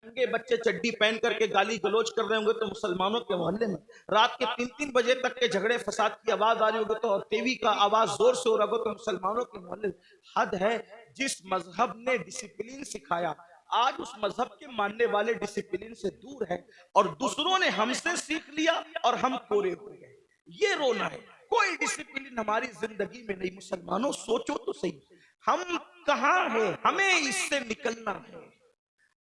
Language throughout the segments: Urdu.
ننگے بچے چڈی پہن کر کے گالی گلوچ کر رہے ہوں گے تو مسلمانوں کے محلے میں رات کے 3-3 بجے تک کے جھگڑے فساد کی آواز آ رہی ہوگی تو ٹی وی کا آواز زور سے ہو رہا ہوگا تو مسلمانوں کے محلے میں حد ہے. جس مذہب نے ڈسپلین سکھایا آج اس مذہب کے ماننے والے ڈسپلین سے دور ہیں اور دوسروں نے ہم سے سیکھ لیا اور ہم کورے ہو گئے. یہ رونا ہے. کوئی ڈسپلین ہماری زندگی میں نہیں. مسلمانوں سوچو تو صحیح, ہم کہاں ہیں؟ ہمیں اس سے نکلنا ہے.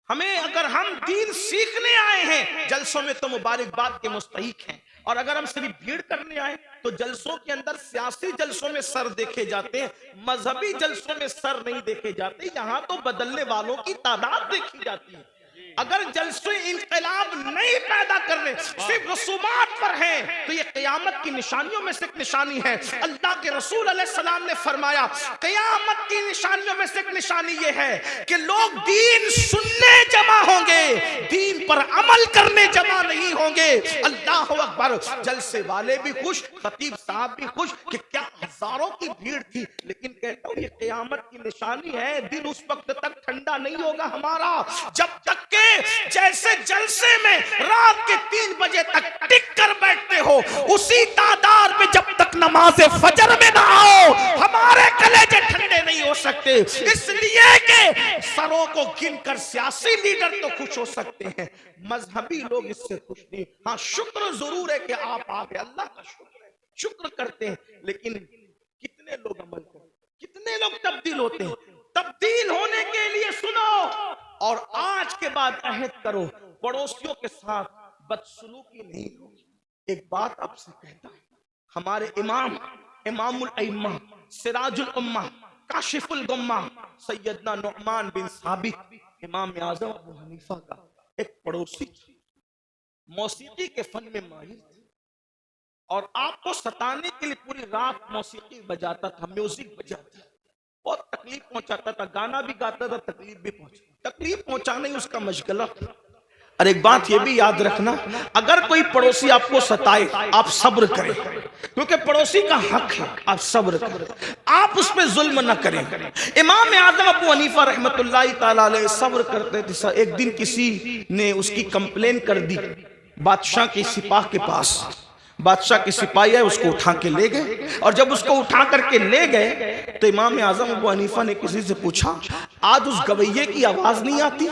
ہمیں اگر ہم دین سیکھنے آئے ہیں جلسوں میں تو مبارکباد کے مستحق ہیں, اور اگر ہم صرف بھیڑ کرنے آئے تو جلسوں کے اندر سیاسی جلسوں میں سر دیکھے جاتے ہیں, مذہبی جلسوں میں سر نہیں دیکھے جاتے. یہاں تو بدلنے والوں کی تعداد دیکھی جاتی ہے. اگر جلسے انقلاب نہیں پیدا کرنے صرف رسومات پر ہیں تو یہ قیامت کی نشانیوں میں سے ایک نشانی ہے. اللہ کے رسول علیہ السلام نے فرمایا قیامت کی نشانیوں میں سے ایک نشانی یہ ہے کہ لوگ دین سننے جمع ہوں گے, دین پر عمل کرنے جمع نہیں ہوں گے. اللہ اکبر. جلسے والے بھی خوش, خطیب صاحب بھی خوش کہ کیا ہزاروں کی بھیڑ تھی, لیکن کہتا ہوں یہ قیامت کی نشانی ہے. دن اس وقت تک ٹھنڈا نہیں ہوگا ہمارا جب تک کہ جیسے جلسے میں رات کے 3 بجے تک ٹک کر بیٹھتے ہو اسی تعداد میں جب تک نماز فجر میں نہ آؤ ہمارے کلیجے ٹھنڈے نہیں ہو سکتے. اس لیے کہ سروں کو گن کر سیاسی لیڈر تو خوش ہو سکتے ہیں, مذہبی لوگ اس سے خوش نہیں. ہاں شکر ضرور ہے کہ آپ آگے, اللہ کا شکر ہے, شکر کرتے ہیں, لیکن کتنے لوگ عمل کرتے, کتنے لوگ تبدیل ہوتے ہیں. تبدیل ہونے کے لیے سنو اور آج کے بعد عہد کرو پڑوسیوں کے ساتھ بدسلوکی نہیں ہوگی. ایک بات آپ سے کہتا ہوں, ہمارے امام الائمہ سراج الامہ کاشف الغمہ سیدنا نعمان بن ثابت امام اعظم ابو حنیفہ کا ایک پڑوسی موسیقی کے فن میں ماہر تھے اور آپ کو ستانے کے لیے پوری رات موسیقی بجاتا تھا, میوزک بجاتا تھا, بہت تکلیف پہنچاتا تھا, گانا بھی گاتا تھا, تکلیف بھی تکلیف پہنچانا ہی اس کا مشغلہ تھا. اور ایک بات یہ بھی یاد رکھنا, اگر کوئی پڑوسی آپ کو ستائے آپ صبر کریں, کیونکہ پڑوسی کا حق ہے, آپ صبر کریں, آپ اس پہ ظلم نہ کریں. امام اعظم ابو حنیفہ رحمت اللہ تعالیٰ علیہ صبر کرتے تھے. ایک دن کسی نے اس کی کمپلین کر دی بادشاہ کے سپاہ کے پاس. بادشاہ کے سپاہی ہے, اس کو اٹھا کے لے گئے, اور جب اس کو اٹھا کر کے لے گئے تو امام اعظم ابو حنیفہ نے کسی سے پوچھا آج اس گویے کی آواز نہیں آتی؟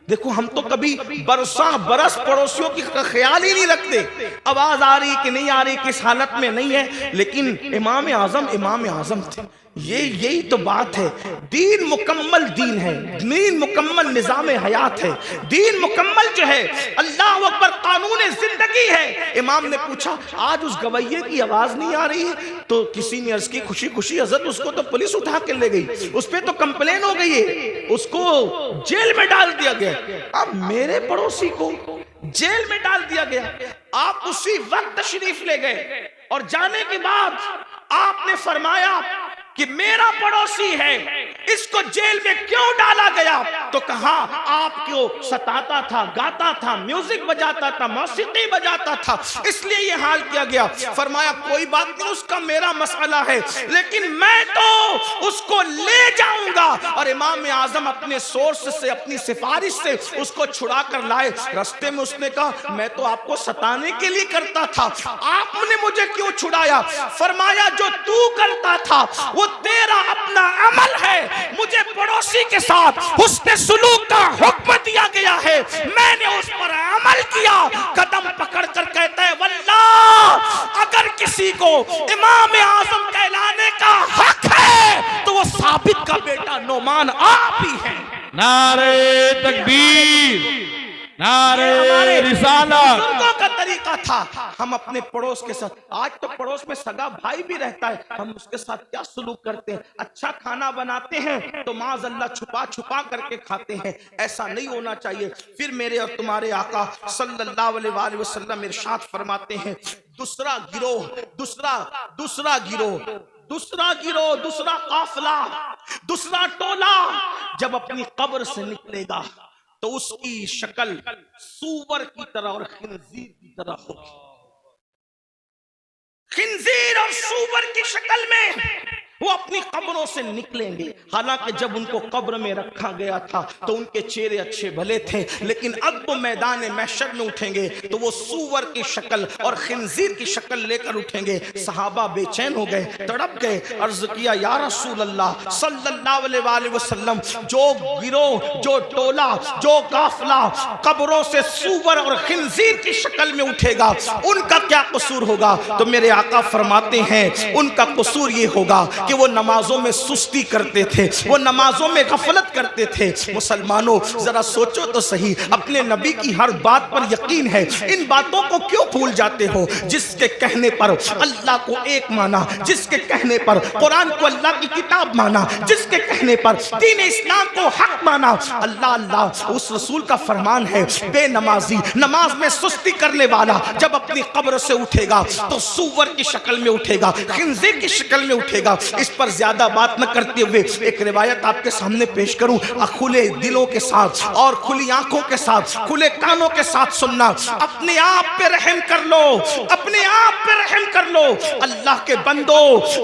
دیکھو ہم تو کبھی برساں برس پڑوسیوں کی خیال ہی نہیں رکھتے, آواز آ رہی کہ نہیں آ رہی, کس حالت میں نہیں ہے, لیکن امام اعظم تھے. یہی تو بات ہے. دین مکمل دین ہے, دین مکمل نظام حیات ہے, دین مکمل جو ہے اللہ اکبر قانون زندگی ہے. امام نے پوچھا آج اس گویے کی آواز نہیں آ رہی ہے, تو کسی نے عرض کی خوشی خوشی حضرت اس کو تو پولیس اٹھا کے لے گئی, اس پہ تو کمپلین ہو گئی ہے, اس کو جیل میں ڈال دیا گیا. اب میرے پڑوسی کو جیل میں ڈال دیا گیا, آپ اسی وقت تشریف لے گئے اور جانے کے بعد آپ نے فرمایا کہ میرا پڑوسی ہے, اس کو جیل میں کیوں ڈالا گیا؟ تو کہا آپ کو ستاتا تھا, گاتا تھا, میوزک بجاتا تھا, موسیقی بجاتا تھا, اس لیے یہ حال کیا گیا. فرمایا کوئی بات نہیں, اس کا میرا مسئلہ ہے, لیکن میں تو اس کو لے جاؤں گا. اور امام اعظم اپنے سورس سے, اپنی سفارش سے اس کو چھڑا کر لائے. رستے میں اس نے کہا میں تو آپ کو ستانے کے لیے کرتا تھا, آپ نے مجھے کیوں چھڑایا؟ فرمایا جو تو کرتا تھا وہ تیرا اپنا عمل ہے, مجھے پڑوسی کے ساتھ حسن سلوک کا حکم دیا گیا ہے, میں نے اس پر عمل کیا. قدم پکڑ کر کہتا ہے واللہ اگر کسی کو امام اعظم کہلانے کا حق ہے تو وہ ثابت کا بیٹا نعمان آپ ہی ہیں. نعرہ تکبیر, نعرہ رسالت. بزرگوں کا طریقہ تھا ہم اپنے پڑوس کے ساتھ, آج تو پڑوس میں سگا بھائی بھی رہتا ہے, ہم اس کے ساتھ کیا سلوک کرتے ہیں؟ اچھا کھانا بناتے ہیں تو معاذ اللہ چھپا چھپا کر کے کھاتے ہیں, ایسا نہیں ہونا چاہیے. پھر میرے اور تمہارے آقا صلی اللہ علیہ وآلہ وسلم ارشاد فرماتے ہیں دوسرا گروہ, دوسرا قافلہ, دوسرا ٹولہ جب اپنی قبر سے نکلے گا تو اس کی شکل سور کی طرح اور خنزیر کی طرح ہوگی. خنزیر اور سور کی شکل میں وہ اپنی قبروں سے نکلیں گے. حالانکہ جب ان کو قبر میں رکھا گیا تھا تو ان کے چہرے اچھے بھلے تھے، لیکن اب وہ میدان محشر میں اٹھیں گے تو وہ سور کی شکل اور خنزیر کی شکل لے کر اٹھیں گے. صحابہ بے چین ہو گئے، تڑپ گئے، عرض کیا یا رسول اللہ صلی اللہ علیہ وآلہ وسلم، جو گروہ، جو ٹولہ، جو قافلہ قبروں سے سور اور خنزیر کی شکل میں اٹھے گا ان کا کیا قصور ہوگا؟ تو میرے آقا فرماتے ہیں ان کا قصور یہ ہوگا کہ وہ نمازوں میں سستی کرتے تھے، وہ نمازوں میں غفلت کرتے تھے. مسلمانوں ذرا سوچو تو صحیح، اپنے نبی کی ہر بات پر یقین ہے، ان باتوں کو کیوں بھول جاتے ہو؟ جس کے کہنے پر اللہ کو ایک مانا، جس کے کہنے پر قرآن کو اللہ کی کتاب مانا، جس کے کہنے پر دین اسلام کو حق مانا. اللہ اللہ اس رسول کا فرمان ہے، بے نمازی، نماز میں سستی کرنے والا جب اپنی قبر سے اٹھے گا تو سور کی شکل میں اٹھے گا، خنزیر کی شکل میں اٹھے گا. اس پر زیادہ بات نہ کرتے ہوئے ایک روایت آپ کے سامنے پیش کروں. کھلے دلوں کے ساتھ اور کھلی آنکھوں کے ساتھ، کھلے کانوں کے ساتھ سننا. اپنے آپ پہ رحم کر لو، اپنے آپ پہ رحم کر لو. اللہ کے بندو،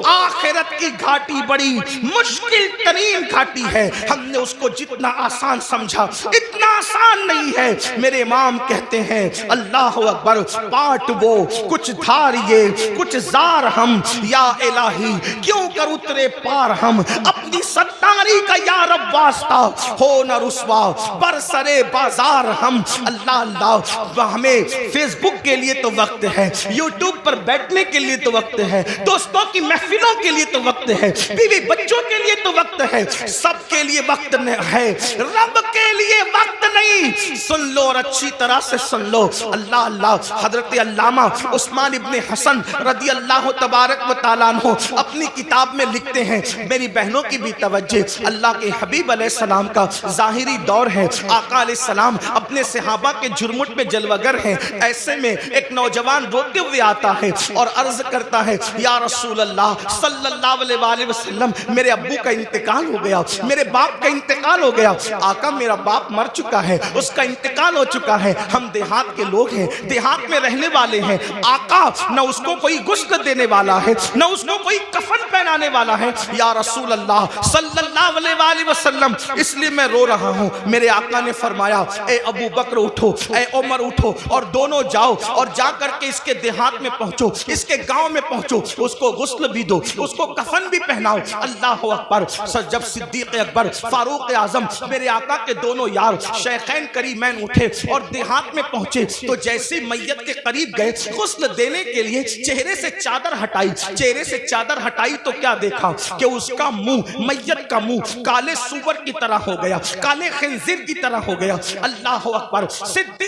آخرت کی گھاٹی بڑی مشکل ترین گھاٹی ہے. ہم نے اس کو جتنا آسان سمجھا اتنا آسان نہیں ہے. میرے امام کہتے ہیں اللہ اکبر، پاٹ وہ کچھ دھاریے کچھ زار ہم، یا الہی کیوں کر اترے پار ہم. اپنی ستاری کا یا رب واسطہ ہو نہ رسوا برسرے بازار ہم. اللہ اللہ، ہمیں فیس بک کے لیے تو وقت ہے، یوٹیوب پر بیٹھنے کے لیے تو وقت ہے، دوستوں کی محفلوں کے لیے تو وقت ہے، بیوی بچوں کے لیے تو وقت ہے، سب کے لیے وقت ہے، رب کے لیے وقت نہیں. سن لو اور اچھی طرح سے سن لو. اللہ اللہ، حضرت علامہ عثمان ابن حسن رضی اللہ تبارک و تعالیٰ عنہ اپنی کتاب میں لکھتے ہیں، میری بہنوں کی بھی توجہ، اللہ کے حبیب علیہ السلام کا ظاہری دور ہے. آقا علیہ السلام اپنے صحابہ کے جرمٹ میں جلوگر ہیں. ایسے میں ایک نوجوان روتے ہوئے آتا ہے اور عرض کرتا ہے یا رسول اللہ صلی اللہ علیہ وآلہ وسلم، میرے ابو کا انتقال ہو گیا، میرے باپ کا انتقال ہو گیا. آقا میرا باپ مر چکا ہے، اس کا انتقال ہو چکا ہے، ہم دیہات کے لوگ ہیں، دیہات میں رہنے والے ہیں. آقا نہ اس کو کوئی غسل دینے والا ہے، نہ اس کو کوئی کفن پہنانے والا ہے. یا رسول اللہ صلی اللہ علیہ وآلہ وسلم، اس لیے میں رو رہا ہوں. میرے آقا نے فرمایا اے ابو بکر اٹھو، اے عمر اٹھو، اور دونوں جاؤ اور جا کر کے اس کے دیہات میں پہنچو، اس کے گاؤں میں پہنچو، اس کو غسل بھی دو، اس کو کفن بھی پہناؤ. اللہ اکبر. جب صدیق اکبر، فاروق اعظم، میرے آقا کے دونوں یار شیخین کریمین اٹھے اور دیہات میں پہنچے تو جیسے میت کے قریب گئے غسل دینے کے لیے چہرے سے چادر ہٹائی، چہرے سے چادر ہٹائی تو کیا دیکھا کہ اس کا منہ، میت کا منہ کالے سور کی طرح ہو گیا، کالے خنزیر کی طرح ہو گیا. اللہ اکبر. صدیق